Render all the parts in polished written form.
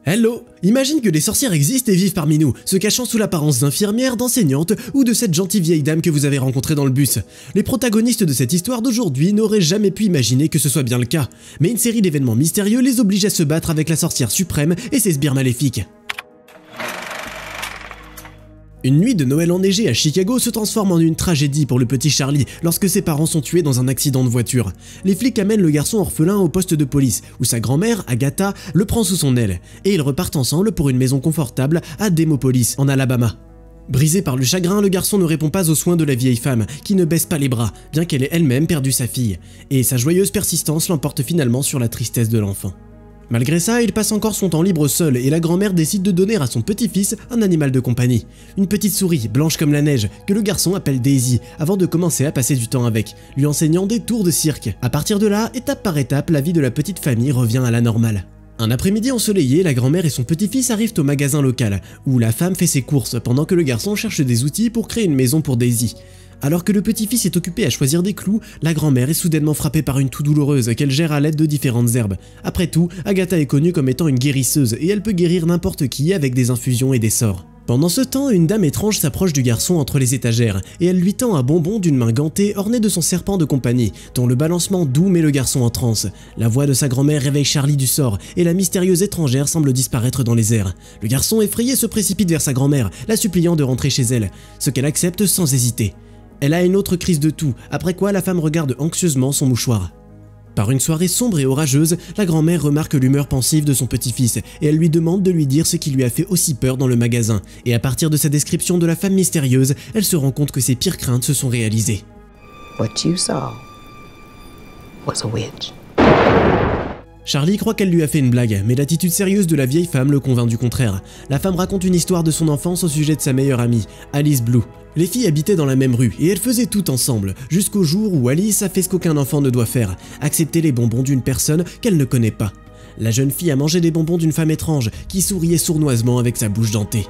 Hello! Imagine que des sorcières existent et vivent parmi nous, se cachant sous l'apparence d'infirmières, d'enseignantes ou de cette gentille vieille dame que vous avez rencontrée dans le bus. Les protagonistes de cette histoire d'aujourd'hui n'auraient jamais pu imaginer que ce soit bien le cas, mais une série d'événements mystérieux les oblige à se battre avec la sorcière suprême et ses sbires maléfiques. Une nuit de Noël enneigée à Chicago se transforme en une tragédie pour le petit Charlie lorsque ses parents sont tués dans un accident de voiture. Les flics amènent le garçon orphelin au poste de police, où sa grand-mère, Agatha, le prend sous son aile, et ils repartent ensemble pour une maison confortable à Demopolis, en Alabama. Brisé par le chagrin, le garçon ne répond pas aux soins de la vieille femme, qui ne baisse pas les bras, bien qu'elle ait elle-même perdu sa fille, et sa joyeuse persistance l'emporte finalement sur la tristesse de l'enfant. Malgré ça, il passe encore son temps libre seul et la grand-mère décide de donner à son petit-fils un animal de compagnie. Une petite souris, blanche comme la neige, que le garçon appelle Daisy, avant de commencer à passer du temps avec, lui enseignant des tours de cirque. À partir de là, étape par étape, la vie de la petite famille revient à la normale. Un après-midi ensoleillé, la grand-mère et son petit-fils arrivent au magasin local, où la femme fait ses courses pendant que le garçon cherche des outils pour créer une maison pour Daisy. Alors que le petit-fils est occupé à choisir des clous, la grand-mère est soudainement frappée par une toux douloureuse qu'elle gère à l'aide de différentes herbes. Après tout, Agatha est connue comme étant une guérisseuse et elle peut guérir n'importe qui avec des infusions et des sorts. Pendant ce temps, une dame étrange s'approche du garçon entre les étagères et elle lui tend un bonbon d'une main gantée orné de son serpent de compagnie, dont le balancement doux met le garçon en transe. La voix de sa grand-mère réveille Charlie du sort et la mystérieuse étrangère semble disparaître dans les airs. Le garçon effrayé se précipite vers sa grand-mère, la suppliant de rentrer chez elle, ce qu'elle accepte sans hésiter. Elle a une autre crise de toux, après quoi la femme regarde anxieusement son mouchoir. Par une soirée sombre et orageuse, la grand-mère remarque l'humeur pensive de son petit-fils et elle lui demande de lui dire ce qui lui a fait aussi peur dans le magasin. Et à partir de sa description de la femme mystérieuse, elle se rend compte que ses pires craintes se sont réalisées. What you saw was a witch. Charlie croit qu'elle lui a fait une blague, mais l'attitude sérieuse de la vieille femme le convainc du contraire. La femme raconte une histoire de son enfance au sujet de sa meilleure amie, Alice Blue. Les filles habitaient dans la même rue et elles faisaient tout ensemble, jusqu'au jour où Alice a fait ce qu'aucun enfant ne doit faire, accepter les bonbons d'une personne qu'elle ne connaît pas. La jeune fille a mangé des bonbons d'une femme étrange qui souriait sournoisement avec sa bouche dentée.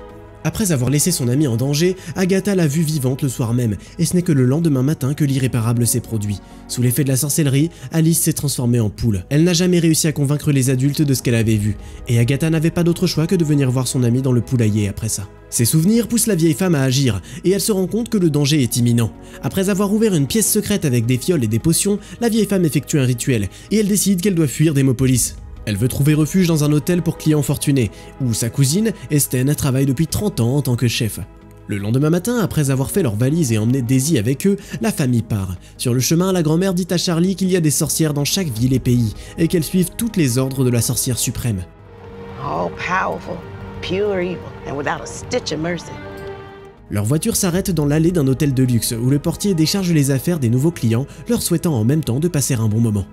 Après avoir laissé son amie en danger, Agatha l'a vue vivante le soir même, et ce n'est que le lendemain matin que l'irréparable s'est produit. Sous l'effet de la sorcellerie, Alice s'est transformée en poule. Elle n'a jamais réussi à convaincre les adultes de ce qu'elle avait vu, et Agatha n'avait pas d'autre choix que de venir voir son amie dans le poulailler après ça. Ses souvenirs poussent la vieille femme à agir, et elle se rend compte que le danger est imminent. Après avoir ouvert une pièce secrète avec des fioles et des potions, la vieille femme effectue un rituel, et elle décide qu'elle doit fuir Demopolis. Elle veut trouver refuge dans un hôtel pour clients fortunés, où sa cousine, Esten, travaille depuis 30 ans en tant que chef. Le lendemain matin, après avoir fait leurs valises et emmené Daisy avec eux, la famille part. Sur le chemin, la grand-mère dit à Charlie qu'il y a des sorcières dans chaque ville et pays, et qu'elles suivent toutes les ordres de la sorcière suprême. All powerful, pure evil, and without a stitch of mercy. Leur voiture s'arrête dans l'allée d'un hôtel de luxe, où le portier décharge les affaires des nouveaux clients, leur souhaitant en même temps de passer un bon moment.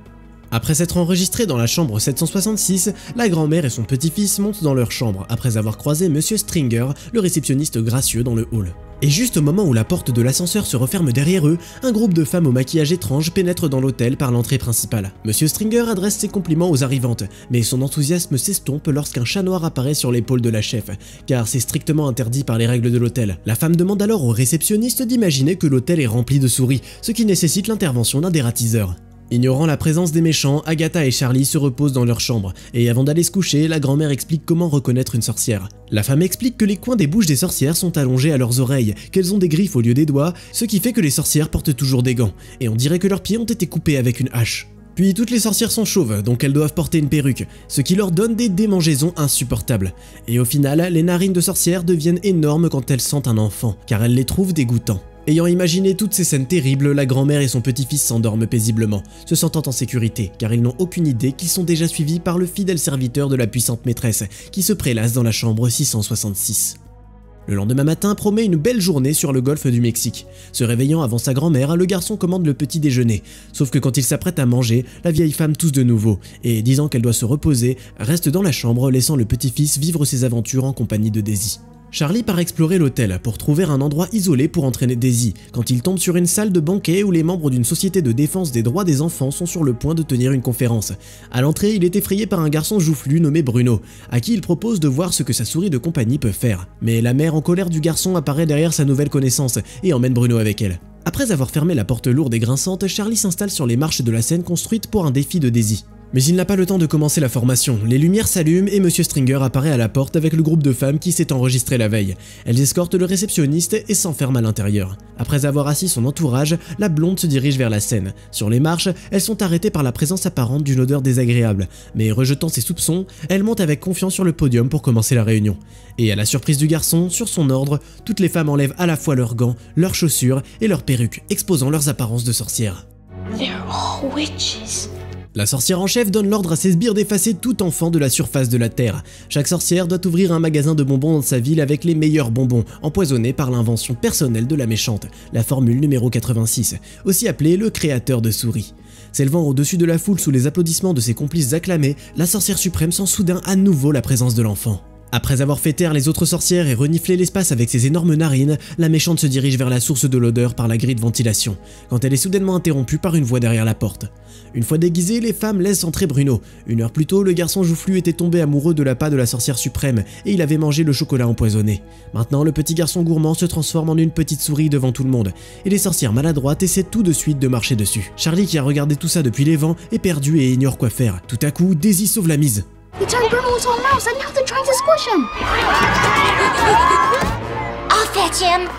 Après s'être enregistrés dans la chambre 766, la grand-mère et son petit-fils montent dans leur chambre après avoir croisé Monsieur Stringer, le réceptionniste gracieux dans le hall. Et juste au moment où la porte de l'ascenseur se referme derrière eux, un groupe de femmes au maquillage étrange pénètre dans l'hôtel par l'entrée principale. Monsieur Stringer adresse ses compliments aux arrivantes, mais son enthousiasme s'estompe lorsqu'un chat noir apparaît sur l'épaule de la chef, car c'est strictement interdit par les règles de l'hôtel. La femme demande alors au réceptionniste d'imaginer que l'hôtel est rempli de souris, ce qui nécessite l'intervention d'un dératiseur. Ignorant la présence des méchants, Agatha et Charlie se reposent dans leur chambre, et avant d'aller se coucher, la grand-mère explique comment reconnaître une sorcière. La femme explique que les coins des bouches des sorcières sont allongés à leurs oreilles, qu'elles ont des griffes au lieu des doigts, ce qui fait que les sorcières portent toujours des gants, et on dirait que leurs pieds ont été coupés avec une hache. Puis toutes les sorcières sont chauves, donc elles doivent porter une perruque, ce qui leur donne des démangeaisons insupportables. Et au final, les narines de sorcières deviennent énormes quand elles sentent un enfant, car elles les trouvent dégoûtants. Ayant imaginé toutes ces scènes terribles, la grand-mère et son petit-fils s'endorment paisiblement, se sentant en sécurité, car ils n'ont aucune idée qu'ils sont déjà suivis par le fidèle serviteur de la puissante maîtresse, qui se prélasse dans la chambre 666. Le lendemain matin promet une belle journée sur le golfe du Mexique. Se réveillant avant sa grand-mère, le garçon commande le petit déjeuner, sauf que quand il s'apprête à manger, la vieille femme tousse de nouveau, et disant qu'elle doit se reposer, reste dans la chambre laissant le petit-fils vivre ses aventures en compagnie de Daisy. Charlie part explorer l'hôtel pour trouver un endroit isolé pour entraîner Daisy, quand il tombe sur une salle de banquet où les membres d'une société de défense des droits des enfants sont sur le point de tenir une conférence. À l'entrée, il est effrayé par un garçon joufflu nommé Bruno, à qui il propose de voir ce que sa souris de compagnie peut faire. Mais la mère en colère du garçon apparaît derrière sa nouvelle connaissance et emmène Bruno avec elle. Après avoir fermé la porte lourde et grinçante, Charlie s'installe sur les marches de la scène construite pour un défi de Daisy. Mais il n'a pas le temps de commencer la formation, les lumières s'allument et Monsieur Stringer apparaît à la porte avec le groupe de femmes qui s'est enregistré la veille. Elles escortent le réceptionniste et s'enferment à l'intérieur. Après avoir assis son entourage, la blonde se dirige vers la scène. Sur les marches, elles sont arrêtées par la présence apparente d'une odeur désagréable, mais rejetant ses soupçons, elles montent avec confiance sur le podium pour commencer la réunion. Et à la surprise du garçon, sur son ordre, toutes les femmes enlèvent à la fois leurs gants, leurs chaussures et leurs perruques, exposant leurs apparences de sorcières. They're all witches. La sorcière en chef donne l'ordre à ses sbires d'effacer tout enfant de la surface de la Terre. Chaque sorcière doit ouvrir un magasin de bonbons dans sa ville avec les meilleurs bonbons, empoisonnés par l'invention personnelle de la méchante, la formule numéro 86, aussi appelée le créateur de souris. S'élevant au-dessus de la foule sous les applaudissements de ses complices acclamés, la sorcière suprême sent soudain à nouveau la présence de l'enfant. Après avoir fait taire les autres sorcières et renifler l'espace avec ses énormes narines, la méchante se dirige vers la source de l'odeur par la grille de ventilation, quand elle est soudainement interrompue par une voix derrière la porte. Une fois déguisées, les femmes laissent entrer Bruno. Une heure plus tôt, le garçon joufflu était tombé amoureux de l'appât de la sorcière suprême et il avait mangé le chocolat empoisonné. Maintenant, le petit garçon gourmand se transforme en une petite souris devant tout le monde, et les sorcières maladroites essaient tout de suite de marcher dessus. Charlie, qui a regardé tout ça depuis les vents, est perdu et ignore quoi faire. Tout à coup, Daisy sauve la mise. They turned Bruno into a mouse and now they're trying to squish him. I'll fetch him.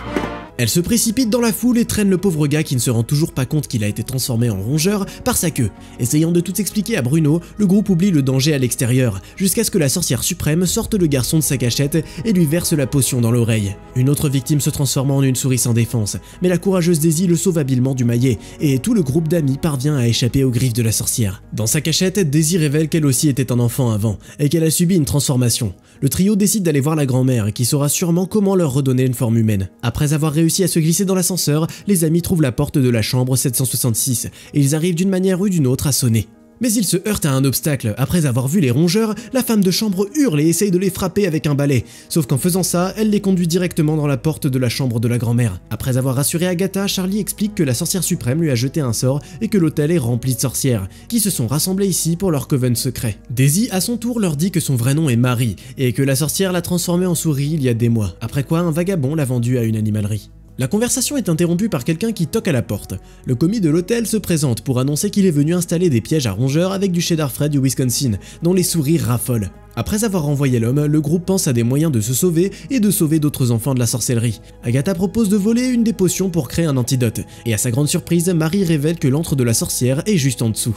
Elle se précipite dans la foule et traîne le pauvre gars qui ne se rend toujours pas compte qu'il a été transformé en rongeur par sa queue. Essayant de tout expliquer à Bruno, le groupe oublie le danger à l'extérieur, jusqu'à ce que la sorcière suprême sorte le garçon de sa cachette et lui verse la potion dans l'oreille. Une autre victime se transforme en une souris sans défense, mais la courageuse Daisy le sauve habilement du maillet, et tout le groupe d'amis parvient à échapper aux griffes de la sorcière. Dans sa cachette, Daisy révèle qu'elle aussi était un enfant avant, et qu'elle a subi une transformation. Le trio décide d'aller voir la grand-mère, qui saura sûrement comment leur redonner une forme humaine. Après avoir réussi à se glisser dans l'ascenseur, les amis trouvent la porte de la chambre 766 et ils arrivent d'une manière ou d'une autre à sonner. Mais ils se heurtent à un obstacle. Après avoir vu les rongeurs, la femme de chambre hurle et essaye de les frapper avec un balai. Sauf qu'en faisant ça, elle les conduit directement dans la porte de la chambre de la grand-mère. Après avoir rassuré Agatha, Charlie explique que la sorcière suprême lui a jeté un sort et que l'hôtel est rempli de sorcières, qui se sont rassemblées ici pour leur coven secret. Daisy, à son tour, leur dit que son vrai nom est Marie et que la sorcière l'a transformée en souris il y a des mois. Après quoi, un vagabond l'a vendue à une animalerie. La conversation est interrompue par quelqu'un qui toque à la porte. Le commis de l'hôtel se présente pour annoncer qu'il est venu installer des pièges à rongeurs avec du cheddar frais du Wisconsin, dont les souris raffolent. Après avoir renvoyé l'homme, le groupe pense à des moyens de se sauver et de sauver d'autres enfants de la sorcellerie. Agatha propose de voler une des potions pour créer un antidote, et à sa grande surprise, Marie révèle que l'antre de la sorcière est juste en dessous.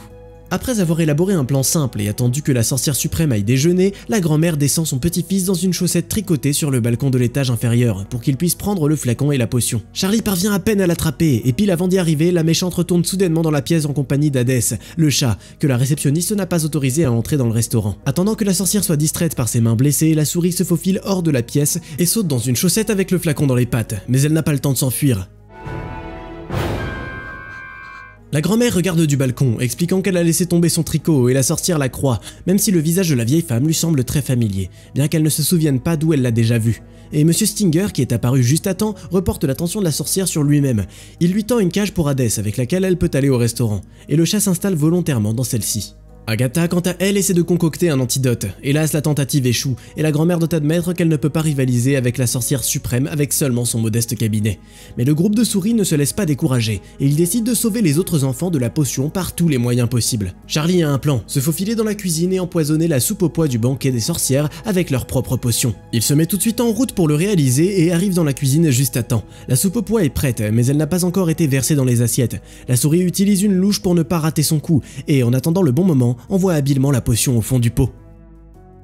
Après avoir élaboré un plan simple et attendu que la sorcière suprême aille déjeuner, la grand-mère descend son petit-fils dans une chaussette tricotée sur le balcon de l'étage inférieur pour qu'il puisse prendre le flacon et la potion. Charlie parvient à peine à l'attraper et pile avant d'y arriver, la méchante retourne soudainement dans la pièce en compagnie d'Hadès, le chat, que la réceptionniste n'a pas autorisé à entrer dans le restaurant. Attendant que la sorcière soit distraite par ses mains blessées, la souris se faufile hors de la pièce et saute dans une chaussette avec le flacon dans les pattes, mais elle n'a pas le temps de s'enfuir. La grand-mère regarde du balcon, expliquant qu'elle a laissé tomber son tricot et la sorcière la croit, même si le visage de la vieille femme lui semble très familier, bien qu'elle ne se souvienne pas d'où elle l'a déjà vu. Et Monsieur Stinger, qui est apparu juste à temps, reporte l'attention de la sorcière sur lui-même. Il lui tend une cage pour Hadès avec laquelle elle peut aller au restaurant, et le chat s'installe volontairement dans celle-ci. Agatha, quant à elle, essaie de concocter un antidote. Hélas, la tentative échoue, et la grand-mère doit admettre qu'elle ne peut pas rivaliser avec la sorcière suprême avec seulement son modeste cabinet. Mais le groupe de souris ne se laisse pas décourager, et il décide de sauver les autres enfants de la potion par tous les moyens possibles. Charlie a un plan, se faufiler dans la cuisine et empoisonner la soupe au pois du banquet des sorcières avec leur propre potion. Il se met tout de suite en route pour le réaliser et arrive dans la cuisine juste à temps. La soupe au pois est prête, mais elle n'a pas encore été versée dans les assiettes. La souris utilise une louche pour ne pas rater son coup, et en attendant le bon moment, envoie habilement la potion au fond du pot.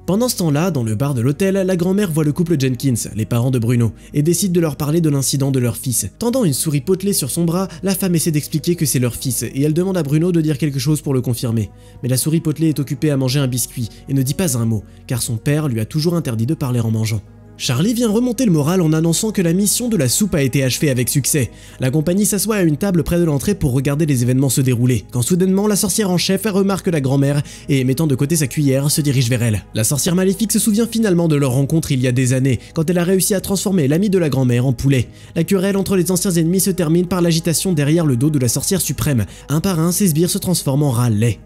Pendant ce temps-là, dans le bar de l'hôtel, la grand-mère voit le couple Jenkins, les parents de Bruno, et décide de leur parler de l'incident de leur fils. Tendant une souris potelée sur son bras, la femme essaie d'expliquer que c'est leur fils, et elle demande à Bruno de dire quelque chose pour le confirmer. Mais la souris potelée est occupée à manger un biscuit, et ne dit pas un mot, car son père lui a toujours interdit de parler en mangeant. Charlie vient remonter le moral en annonçant que la mission de la soupe a été achevée avec succès. La compagnie s'assoit à une table près de l'entrée pour regarder les événements se dérouler, quand soudainement la sorcière en chef remarque la grand-mère et, mettant de côté sa cuillère, se dirige vers elle. La sorcière maléfique se souvient finalement de leur rencontre il y a des années, quand elle a réussi à transformer l'ami de la grand-mère en poulet. La querelle entre les anciens ennemis se termine par l'agitation derrière le dos de la sorcière suprême. Un par un, ses sbires se transforment en rats laids.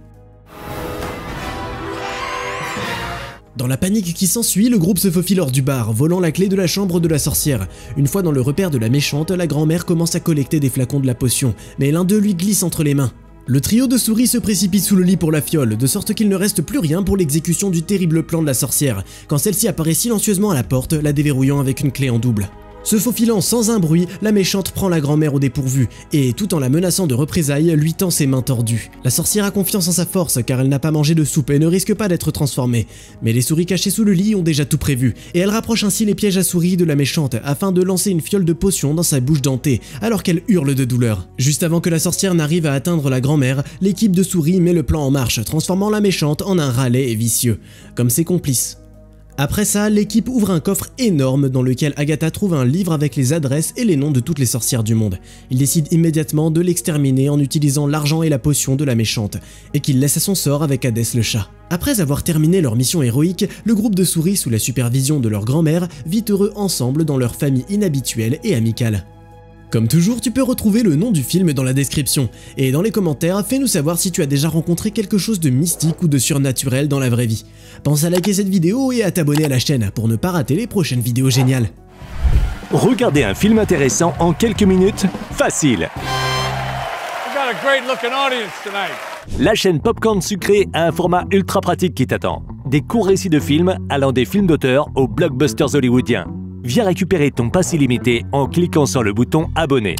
Dans la panique qui s'ensuit, le groupe se faufile hors du bar, volant la clé de la chambre de la sorcière. Une fois dans le repère de la méchante, la grand-mère commence à collecter des flacons de la potion, mais l'un d'eux lui glisse entre les mains. Le trio de souris se précipite sous le lit pour la fiole, de sorte qu'il ne reste plus rien pour l'exécution du terrible plan de la sorcière, quand celle-ci apparaît silencieusement à la porte, la déverrouillant avec une clé en double. Se faufilant sans un bruit, la méchante prend la grand-mère au dépourvu et, tout en la menaçant de représailles, lui tend ses mains tordues. La sorcière a confiance en sa force car elle n'a pas mangé de soupe et ne risque pas d'être transformée. Mais les souris cachées sous le lit ont déjà tout prévu, et elle rapproche ainsi les pièges à souris de la méchante afin de lancer une fiole de potion dans sa bouche dentée, alors qu'elle hurle de douleur. Juste avant que la sorcière n'arrive à atteindre la grand-mère, l'équipe de souris met le plan en marche, transformant la méchante en un rat laid et vicieux, comme ses complices. Après ça, l'équipe ouvre un coffre énorme dans lequel Agatha trouve un livre avec les adresses et les noms de toutes les sorcières du monde. Il décide immédiatement de l'exterminer en utilisant l'argent et la potion de la méchante, et qu'il laisse à son sort avec Hadès le chat. Après avoir terminé leur mission héroïque, le groupe de souris sous la supervision de leur grand-mère vit heureux ensemble dans leur famille inhabituelle et amicale. Comme toujours, tu peux retrouver le nom du film dans la description, et dans les commentaires, fais-nous savoir si tu as déjà rencontré quelque chose de mystique ou de surnaturel dans la vraie vie. Pense à liker cette vidéo et à t'abonner à la chaîne pour ne pas rater les prochaines vidéos géniales. Regardez un film intéressant en quelques minutes, facile. La chaîne Popcorn Sucré a un format ultra pratique qui t'attend. Des courts récits de films allant des films d'auteur aux blockbusters hollywoodiens. Viens récupérer ton pass illimité en cliquant sur le bouton abonner.